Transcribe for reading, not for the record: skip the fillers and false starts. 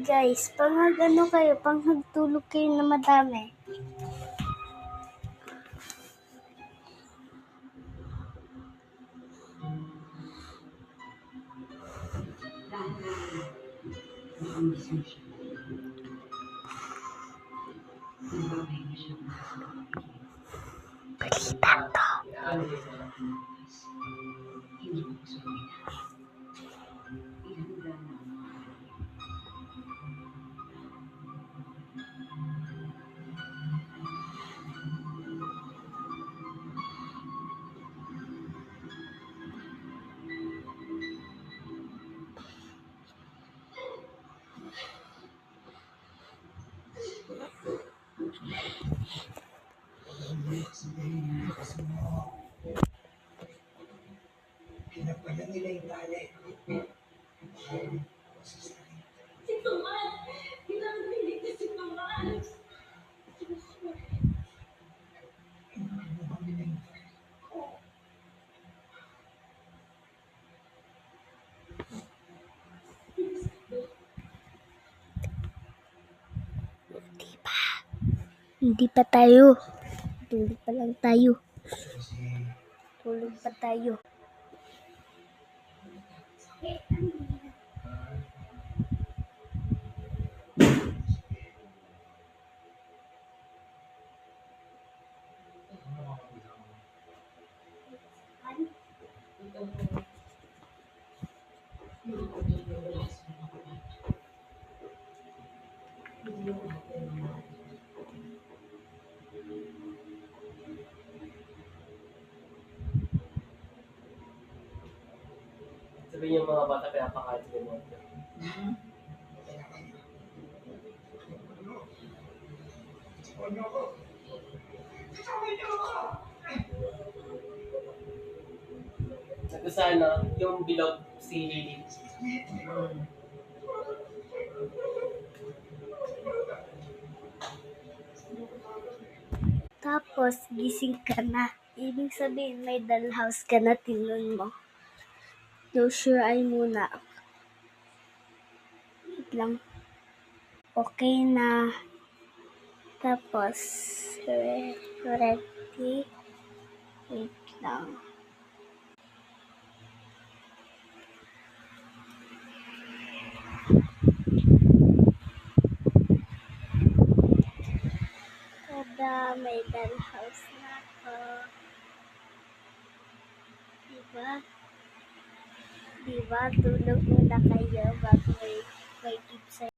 Guys, pag ano kayo, pag nagtulog kayo na madami. Balita to. Pinapalan nila yung tali. Si Tomas! Pinanginig na si Tomas! Hindi pa tayo. Tulog pa lang tayo. Tulog pa tayo. Sabihin yung mga bata pinapakain sila mo. Nagkasana yung bilog si Lily. Tapos, gising ka na. Ibig sabihin, may dollhouse ka na, tinun mo. Close your eye muna. Wait lang. Okay na. Tapos, ready. Wait lang. Tada, may dollhouse na ako. Diba? Tulog muna kayo bago may gift sa'yo.